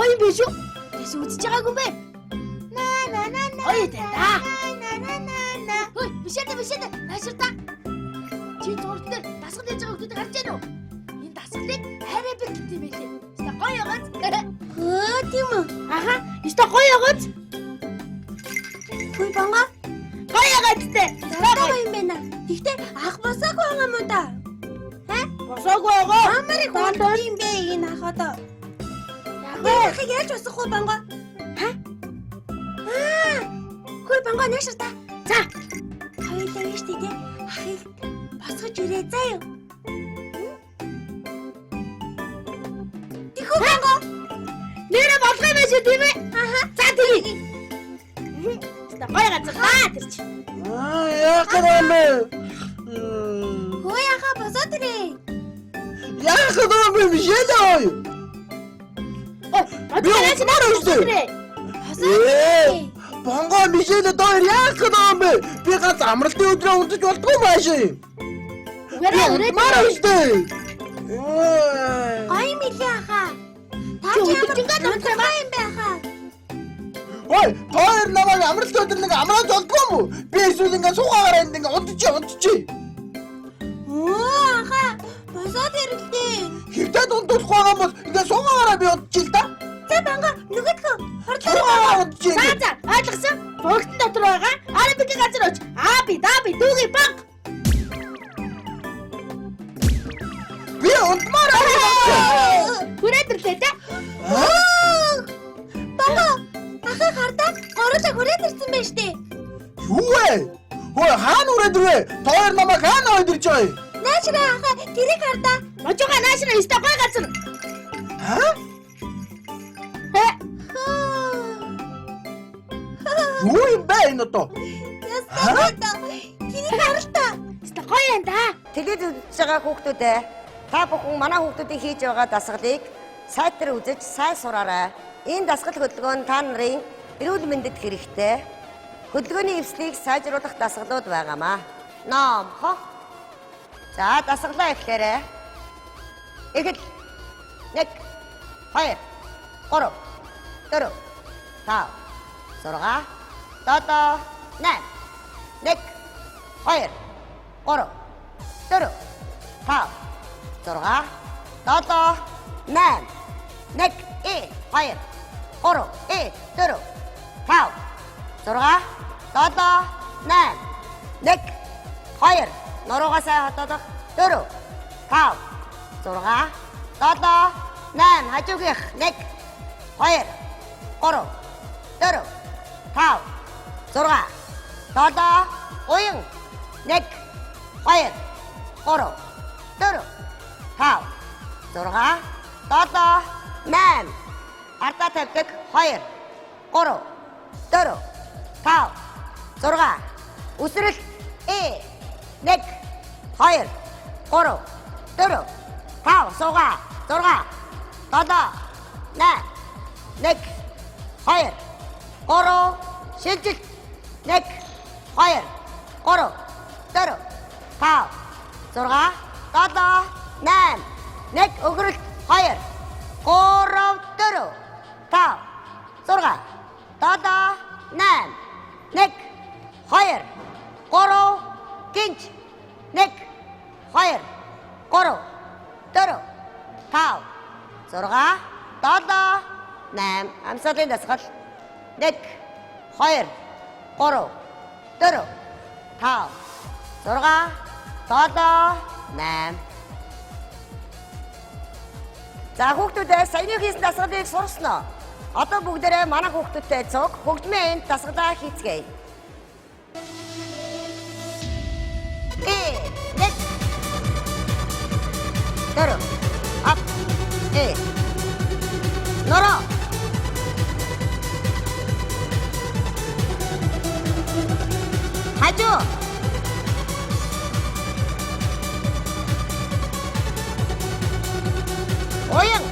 гоё юм биш үү? Тэс үзэж байгаагүй юм бэ? Гоё дээ да. Хөөе, биш ээ. Наашир та. Чи зурд дээр дасгал хийж байгаа хүмүүсийг харж байна уу? Энэ дасгалыг хараа бэр гэдэг юм байлээ. Яста гоё яваач. Хөө тийм үү? Аха, яста гоё яваач. Хүй банга. Гоё яваач те. Гоё юм байна. Тэгтээ ах босоогүй байгаа юм уу та? Босоогүй байгаа. Амарыг хөөд юм бэ энэ ах одоо. Яг ахыг яаж босох вэ банга? Хүй банга наашир та. За. Хоёулаа яаж тий ахыг босгож ирээ заа юу? Тэхүү банга. Нэрэ болгоо байж тийм ээ. Аха. За тийм. Яста гоё газар та тэр чи. Яах юм бэ? Хөөе аха босоод ирээ. Яах юм бэ? Мишэлээ. Би уутмаар өстэй. Босоод ирээ. Банга Мишэлээ доор яах юм бэ? Би ганц амралтын өдрөө унтаж болдгоо мааш. Угаараа өрөөд Маар өстэй. Гай мэлээ аха. Та ч ямар унтгаа юм бэ аха? Ой, тоор намайг амралтын өдөр нэг амрааж болдгоо мó? Би эсвэл ингээ суугаараа энд ингээ унтчих. Аха. Босоод ирэлтээ. Хэвдээд унтуулах байгаа бол ингээ суугаараа би унтчих л да. За банга нөгөөдгөө Суугаараа унтчих. За ойлгосон. Богтон дотор байгаа. Арабикийн газар оч. Би дүүгийн баг. Би унтмаар аа. Хүрээдэрлээ те. Банга ахаа хардаа гороолоо хүрээд ирсэн байж тээ. Юу вэ? Хөөе хаана үрээдвэ? Тоор намайг хаана ойдэрч байгаа юм? Наачраа ахаа тэрийг хардаа. Можоо наашраа өстой гоё газар. Аа? Юу юм бэ энэ одоо? Ястаа тэрийг хардаа. Өстой гоё юм да. Телевиз үзэж байгаа хүүхдүүдээ та бүхэн манай хүүхдүүдийн хийж байгаа дасгалыг сайт дээр үзэж сайн сураарай. Энэ дасгал хөдөлгөөн та нарын эрүүл мэндэд хэрэгтэй. Хөдөлгөөний эвслийг сайжруулах дасгалууд байгаамаа. Ном, хо. За, дасгалаа эхлээрэй. Эхэл. 1 2 3 4 5 6 7 8 1 2 3 4 5 6 7 8 1 2 3 4 5 6 7 8 1 2 нуруугасаа хотоодох 4 5 6 7 8 хажуугийнх 1 2 3 4 5 6 7 уян 1 2 3 4 5 6 7 8 ардаа тавьдаг 2 3 4 5 6 үсрэл 1 2 3 4 5 суугаа 6 7 8 1 2 3 шилжил 1 2 3 4 5 6 7 8 1 өгрөлт 2 3 4 5 6 7 8 1 2 3 гинж 1 2 3 4 5 6 7 8 амсгалын дасгал 1 2 3 4 5 6 7 8 За хүүхдүүдээ саяны хийсэн дасгалыг сурсноо. Одоо бүгдээрээ манай хүүхдүүдтэй цуг хөгжмийн энд дасгалаа хийцгээе. Нэг Дөрөв ап нороо хажуу уян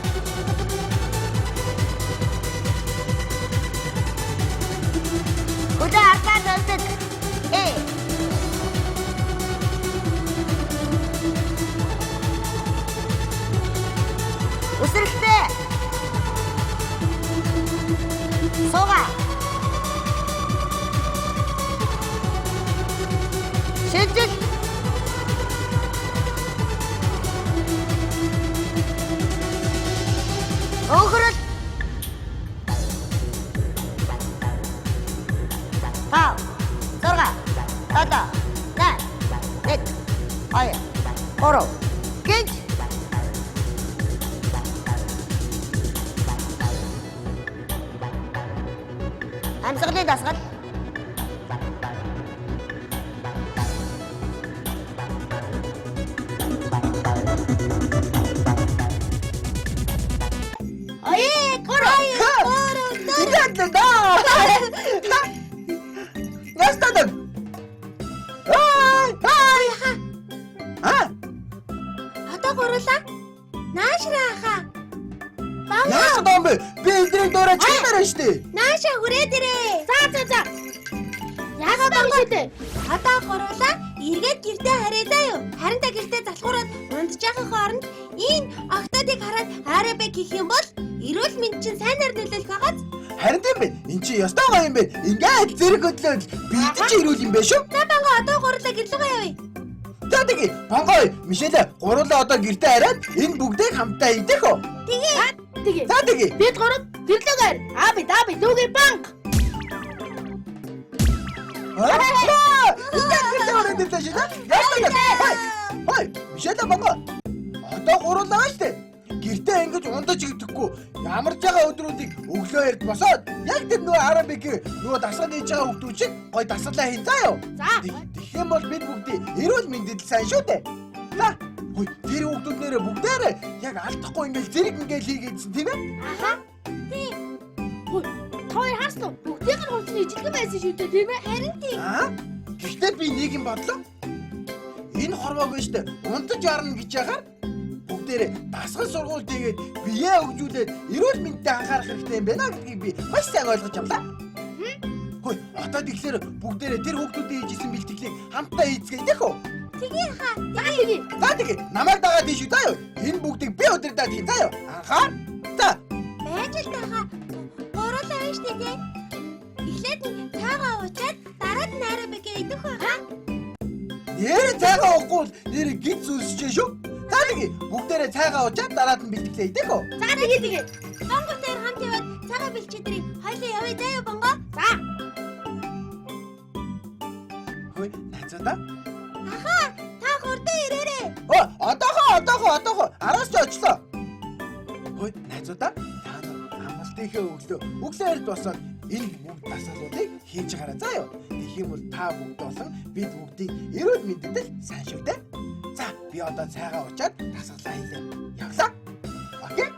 Куда артаа тавьдаг үсрэлтэй Амьсгалын дасгал. Идэлэн да. Настадаг. Одоо гурлаа. Наашраа хаа. Яасан дом бэ? Би эдрийг дуурайч чимээр штэ. Нааша хүрээд ирээ. За. Яагаад бангштэй? Одоо гурлаа. Эргээд гэртээ харьяалаа юу. Харин та гэртээ залхуураад унтжахын хооронд энэ октодыг хараад арабэ гэх юм бол эрүүл мэнд чинь сайнаар нөлөөлөх байгааз. Харин тийм бэ. Энд чи ёстой гоё юм бэ. Ингээд зэрэг хөдлөөд бийдэж ирүүл юм бэ шүү. Та банга одоо гурлаа гэрлэгээ явъя. За тэгээ. Бонгой, Мишель гурлаа одоо гэртээ хараад энэ бүгдийг хамтдаа идэх үү? Тэгээ. За тэгээ. Бид гурав гэрлэгээр. Аби дүүгээ банк. Ингээд гэртээ ороод ирлээ шүү дээ. Ястаа. Хой, Мишель бонгой. Одоо гурлаа штэ. Гэртээ ингэж ундаж идэхгүй ямарч байгаа өдрүүдийг өглөө эрт босоод яг тэр нөгөө арабик нөгөө дасгал хийж байгаа хүмүүс шиг гой дасгалаа хийн заа юу. За. Тэгэх юм бол бид бүгдээ эрүүл мэндэд сайн шүү дээ. За. Хөөе тэр хүмүүс нэрээ бүгдээрээ яг алдахгүй ингэж зэрэг ингэж хийгээдсэн тийм ээ? Аха. Тийм. Хөөе, той хааснаа бүгдийг нь хувцны ижилхэн байсан шүү дээ, тийм ээ? Харин тийм. Гэхдээ би нэг юм бодлоо. Энэ хорвоог биш дээ. Унтаж ярна гэж яагаар бүгдээрээ дасгал сургууль тэгээд бие өгжүүлээд эрүүл мэндэд анхаарах хэрэгтэй юм байна гэдгийг би маш сайн ойлгож авлаа. Хөөе, одоо тэгэхээр бүгдээрээ тэр хүмүүсийн хийжсэн бэлтгэлийг хамтдаа хийцгээе үү? Тэгээ хаа. Тэгээ. За тэгээ, намайг дагаад ийш үү заа юу? Энэ бүгдийг би удирдаад хийн заа юу? Анхаар. За. Байж л тахаа. Гурлаа байж тэгээ. Эхлээд цаагаа уучаад дараад нь арабэ идэх байгаа. Нэр цайгаа уухгүй бол нэр гид зүсэж шүү. За тэгээ, бүгдээрээ цайгаа уучаад дараад нь бэлтгэлээ идэх үү? За тэгээ. Бонготой хамт яваад цаагаа бэлчээдрийг хоёлаа явъя заа юу бонго. За. Хөөе, найзуудаа. Аха, та хурдан ирээрээ. Одоохоо араас ч очлоо. Хөөе, найзуудаа. Та нар амлалтынхээ өглөө эрт босоод энэ бүгд дасгалуудыг хийж гараа заа юу. Тэгэх юм бол та бүгд болон бид бүгдийг эрүүл мэндэд сайн шүү дээ. За, би одоо цайгаа уучаад дасгалаа хийлээ. Явлаа. Окей?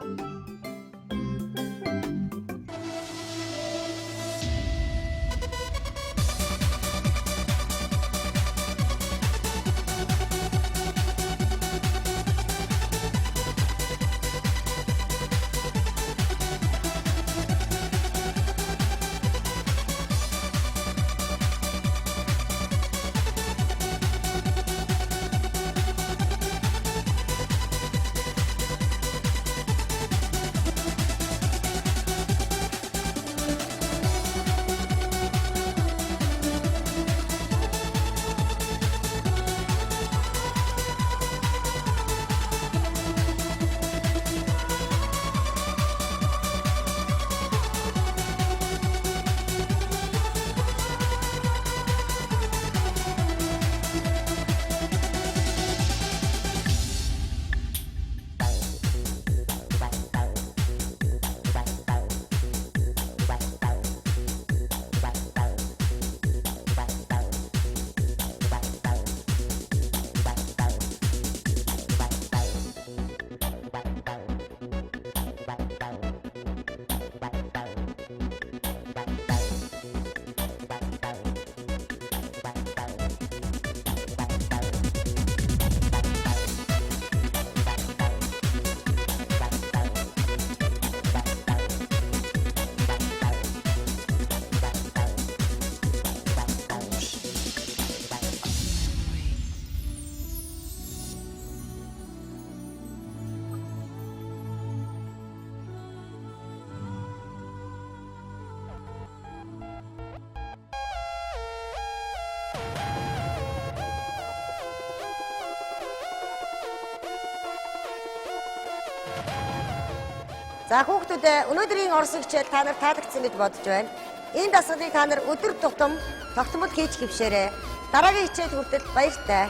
За хүүхдүүд өнөөдрийн орсон хичээл та нар таалагдсан гэж бодож байна. Энэ дасгалыг та нар өдөр тутам тогтмол хийж хэвшээрэй. Дараагийн хичээл хүртэл баяртай.